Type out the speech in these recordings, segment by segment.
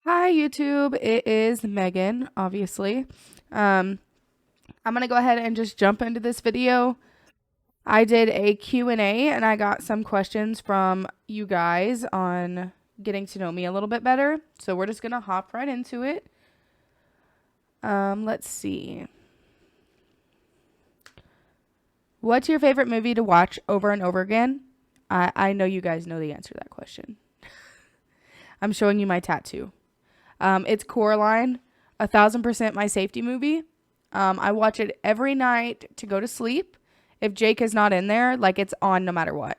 Hi, YouTube. It is Megan, obviously. Um, I'm gonna go ahead and just jump into this video. I did a Q&A and I got some questions from you guys on getting to know me a little bit better. So we're just gonna hop right into it. Let's see. What's your favorite movie to watch over and over again? I know you guys know the answer to that question. I'm showing you my tattoo. It's Coraline, 1000% my safety movie. I watch it every night to go to sleep. If Jake is not in there, like it's on no matter what.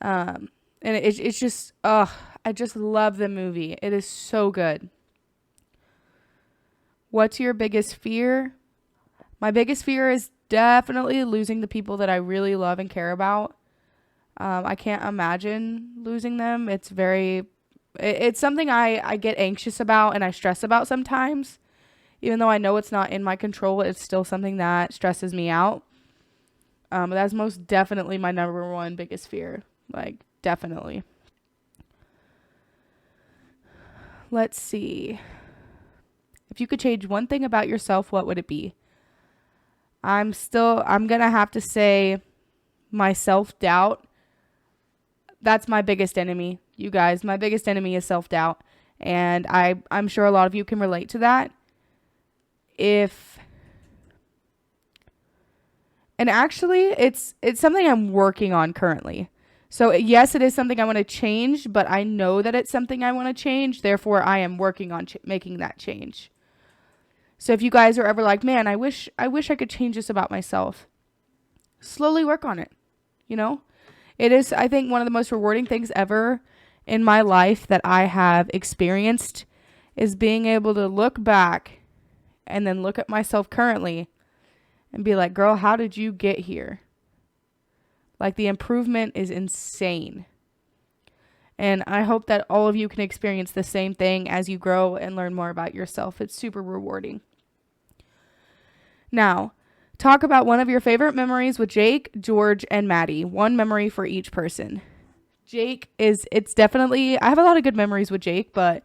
And it's just, I just love the movie. It is so good. What's your biggest fear? My biggest fear is definitely losing the people that I really love and care about. I can't imagine losing them. It's something I get anxious about and I stress about sometimes. Even though I know it's not in my control, it's still something that stresses me out. But that's most definitely my number one biggest fear. Like, definitely. Let's see. If you could change one thing about yourself, what would it be? I'm going to have to say my self-doubt. That's my biggest enemy, you guys. My biggest enemy is self-doubt. And I'm sure a lot of you can relate to that. And actually, it's something I'm working on currently. So yes, it is something I want to change, but I know that it's something I want to change. Therefore, I am working on making that change. So if you guys are ever like, man, I wish I could change this about myself, slowly work on it. You know, it is, I think, one of the most rewarding things ever in my life that I have experienced is being able to look back and then look at myself currently and be like, girl, how did you get here? Like, the improvement is insane. And I hope that all of you can experience the same thing as you grow and learn more about yourself. It's super rewarding. Now, talk about one of your favorite memories with Jake, George, and Maddie. One memory for each person. It's definitely, I have a lot of good memories with Jake, but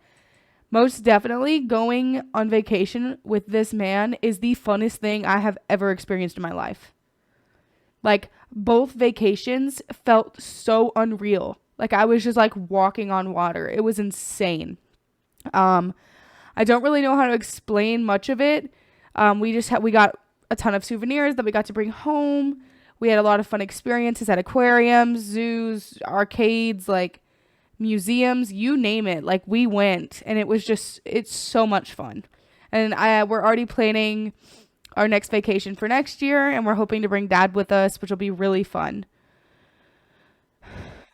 most definitely going on vacation with this man is the funnest thing I have ever experienced in my life. Like, both vacations felt so unreal. Like, I was just like walking on water. It was insane. I don't really know how to explain much of it. We got a ton of souvenirs that we got to bring home. We had a lot of fun experiences at aquariums, zoos, arcades, like museums, you name it. Like, we went, and it's so much fun. And we're already planning our next vacation for next year, and we're hoping to bring Dad with us, which will be really fun.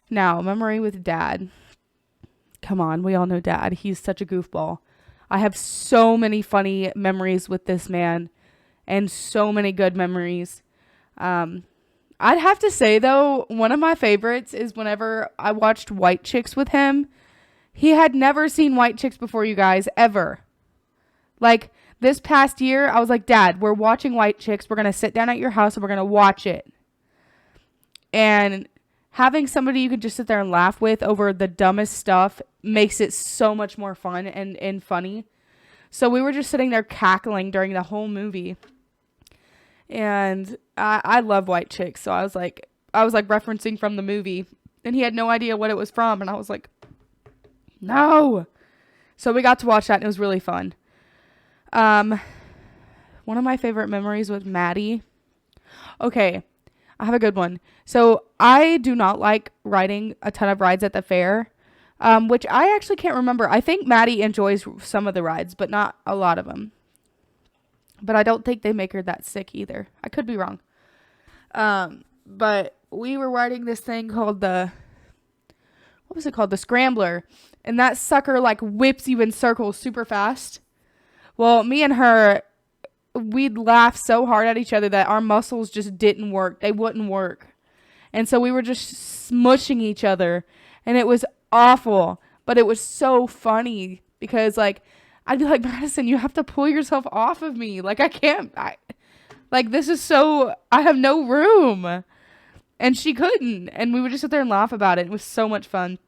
Now, memory with Dad. Come on, we all know Dad. He's such a goofball. I have so many funny memories with this man and so many good memories. I'd have to say, though, one of my favorites is whenever I watched White Chicks with him. He had never seen White Chicks before, you guys, ever. Like, this past year, I was like, Dad, we're watching White Chicks. We're going to sit down at your house and we're going to watch it. And having somebody you can just sit there and laugh with over the dumbest stuff makes it so much more fun and funny. So we were just sitting there cackling during the whole movie. And I love White Chicks. So I was like referencing from the movie. And he had no idea what it was from. And I was like, no. So we got to watch that and it was really fun. One of my favorite memories with Maddie. Okay, I have a good one. So I do not like riding a ton of rides at the fair, which I actually can't remember. I think Maddie enjoys some of the rides, but not a lot of them. But I don't think they make her that sick either. I could be wrong. But we were riding this thing called what was it called? The Scrambler. And that sucker like whips you in circles super fast. Well, me and her, we'd laugh so hard at each other that our muscles just didn't work. They wouldn't work. And so we were just smushing each other. And it was awful. But it was so funny because, like, I'd be like, Madison, you have to pull yourself off of me. Like, I can't. This is so, I have no room. And she couldn't. And we would just sit there and laugh about it. It was so much fun.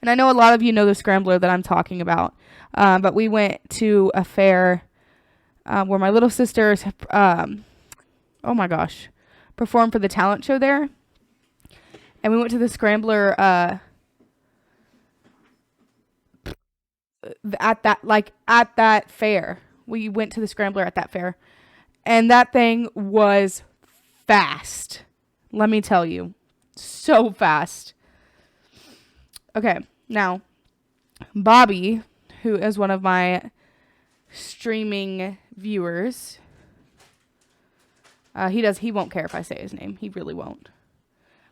And I know a lot of you know the scrambler that I'm talking about. But we went to a fair where my little sisters, oh my gosh, performed for the talent show there. And we went to the scrambler at that fair. We went to the scrambler at that fair. And that thing was fast. Let me tell you. So fast. Okay, now Bobby, who is one of my streaming viewers, he won't care if I say his name. He really won't.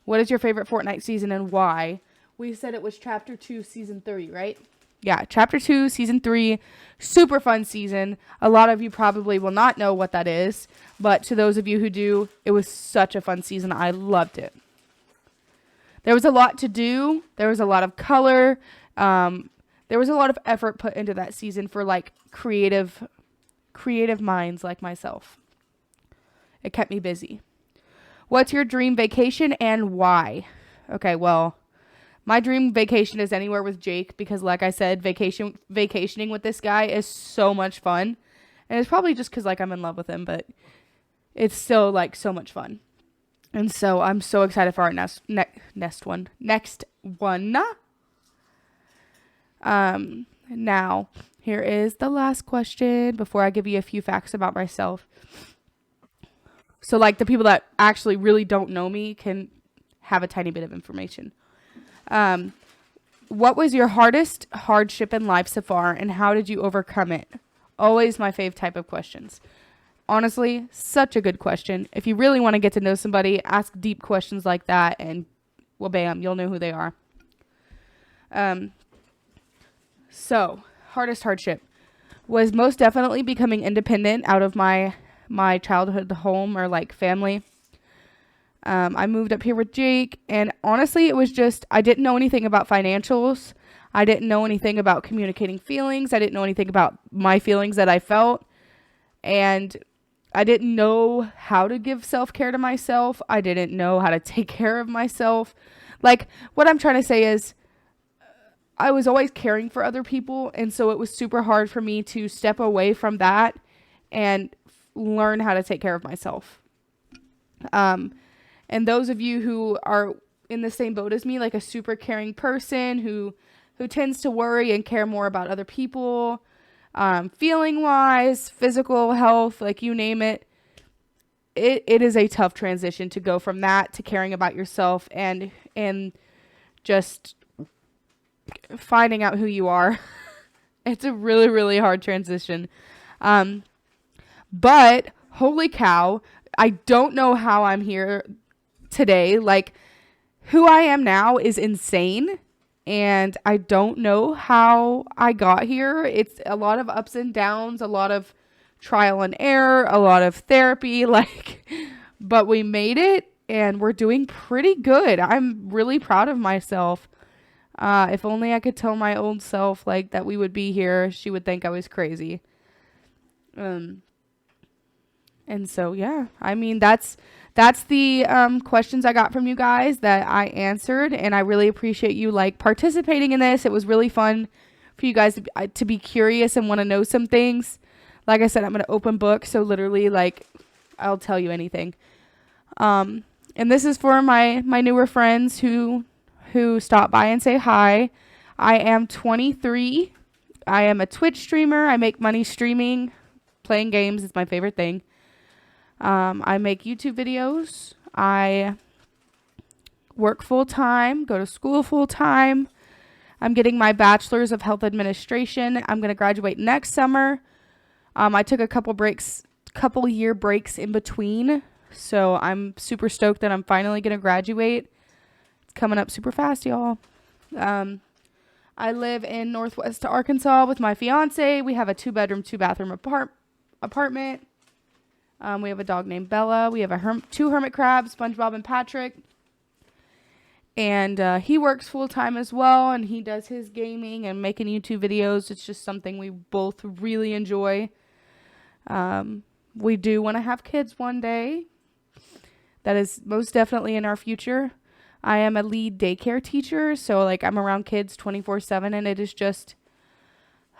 What is your favorite Fortnite season and why? We said it was Chapter 2, Season 3, right? Yeah, Chapter 2, Season 3. Super fun season. A lot of you probably will not know what that is. But to those of you who do, it was such a fun season. I loved it. There was a lot to do. There was a lot of color. There was a lot of effort put into that season for like creative minds like myself. It kept me busy. What's your dream vacation and why? Okay, well, my dream vacation is anywhere with Jake because, like I said, vacationing with this guy is so much fun. And it's probably just because, like, I'm in love with him, but it's still, like, so much fun. And so I'm so excited for our next one. Now, here is the last question before I give you a few facts about myself. So, like, the people that actually really don't know me can have a tiny bit of information. What was your hardest hardship in life so far, and how did you overcome it? Always my fave type of questions. Honestly, such a good question. If you really want to get to know somebody, ask deep questions like that, and, well, bam, you'll know who they are. So, hardest hardship was most definitely becoming independent out of my childhood home or like family. I moved up here with Jake, and honestly, it was just, I didn't know anything about financials. I didn't know anything about communicating feelings. I didn't know anything about my feelings that I felt. And I didn't know how to give self-care to myself. I didn't know how to take care of myself. Like, what I'm trying to say is, I was always caring for other people, and so it was super hard for me to step away from that and learn how to take care of myself. And those of you who are in the same boat as me, like a super caring person who tends to worry and care more about other people, feeling wise, physical health, like you name it, it is a tough transition to go from that to caring about yourself and just finding out who you are. It's a really, really hard transition. But holy cow, I don't know how I'm here today. Like, who I am now is insane, and I don't know how I got here. It's a lot of ups and downs, a lot of trial and error, a lot of therapy, but we made it, and we're doing pretty good. I'm really proud of myself. If only I could tell my old self, like, that we would be here, she would think I was crazy. And so, yeah, I mean, that's the questions I got from you guys that I answered, and I really appreciate you, like, participating in this. It was really fun for you guys to be curious and want to know some things. Like I said, I'm an open book, so literally, like, I'll tell you anything. And this is for my newer friends who stop by and say hi. I am 23. I am a Twitch streamer. I make money streaming. Playing games is my favorite thing. I make YouTube videos. I work full-time, go to school full-time. I'm getting my bachelor's of health administration. I'm going to graduate next summer. I took a couple year breaks in between. So I'm super stoked that I'm finally going to graduate. It's coming up super fast, y'all. I live in Northwest Arkansas with my fiance. We have a 2-bedroom, 2-bathroom apartment. We have a dog named Bella. We have 2 hermit crabs, SpongeBob and Patrick. And he works full-time as well, and he does his gaming and making YouTube videos. It's just something we both really enjoy. We do want to have kids one day. That is most definitely in our future. I am a lead daycare teacher, so like I'm around kids 24/7, and it is just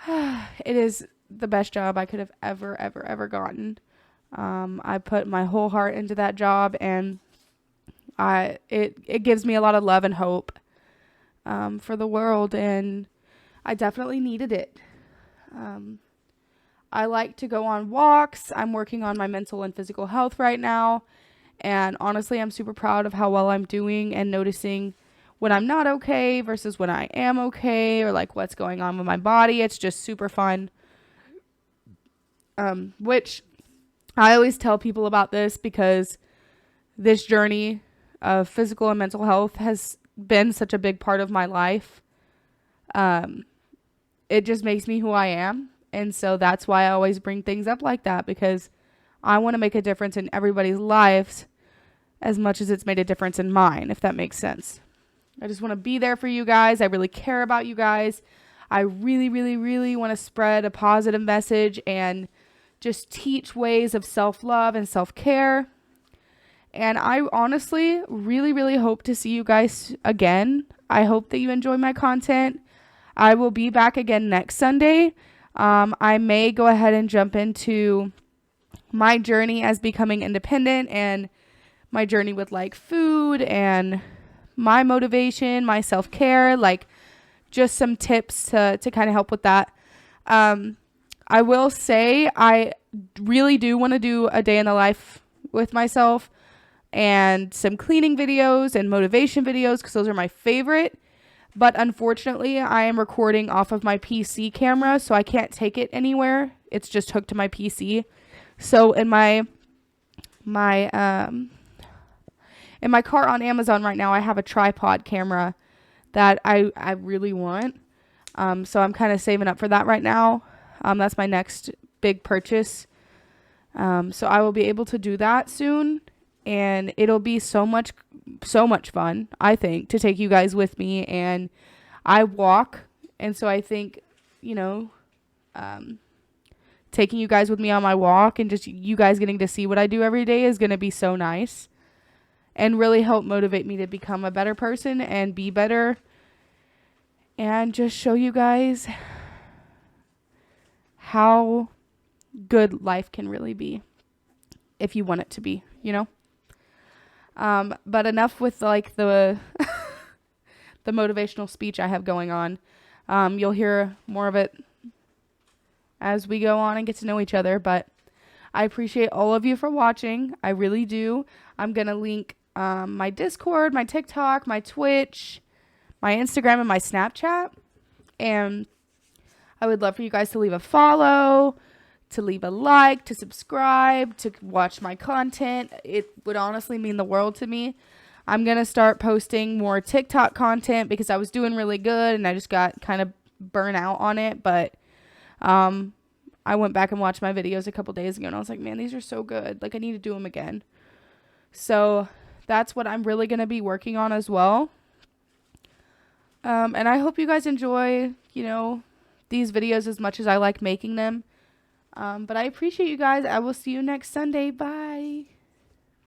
it is the best job I could have ever gotten. I put my whole heart into that job, and it gives me a lot of love and hope for the world, and I definitely needed it. I like to go on walks. I'm working on my mental and physical health right now, and honestly, I'm super proud of how well I'm doing and noticing when I'm not okay versus when I am okay, or like what's going on with my body. It's just super fun. Which I always tell people about this, because this journey of physical and mental health has been such a big part of my life. It just makes me who I am. And so that's why I always bring things up like that, because I want to make a difference in everybody's lives as much as it's made a difference in mine, if that makes sense. I just want to be there for you guys. I really care about you guys. I really want to spread a positive message and just teach ways of self-love and self-care. And I honestly really hope to see you guys again. I hope that you enjoy my content. I will be back again next Sunday. I may go ahead and jump into my journey as becoming independent, and my journey with like food and my motivation, my self-care, like just some tips to kind of help with that. I will say I really do want to do a day in the life with myself and some cleaning videos and motivation videos, because those are my favorite. But unfortunately, I am recording off of my PC camera, so I can't take it anywhere. It's just hooked to my PC. So in my car on Amazon right now, I have a tripod camera that I really want. So I'm kind of saving up for that right now. That's my next big purchase. So I will be able to do that soon, and it'll be so much fun, I think, to take you guys with me. And I walk, and so I think, taking you guys with me on my walk and just you guys getting to see what I do every day is going to be so nice and really help motivate me to become a better person and be better, and just show you guys how good life can really be if you want it to be, But enough with like the the motivational speech I have going on. You'll hear more of it as we go on and get to know each other, but I appreciate all of you for watching. I really do. I'm going to link my Discord, my TikTok, my Twitch, my Instagram, and my Snapchat. And I would love for you guys to leave a follow, to leave a like, to subscribe, to watch my content. It would honestly mean the world to me. I'm going to start posting more TikTok content because I was doing really good and I just got kind of burnt out on it. But I went back and watched my videos a couple days ago and I was like, man, these are so good. Like, I need to do them again. So that's what I'm really going to be working on as well. And I hope you guys enjoy, these videos as much as I like making them. But I appreciate you guys. I will see you next Sunday. Bye.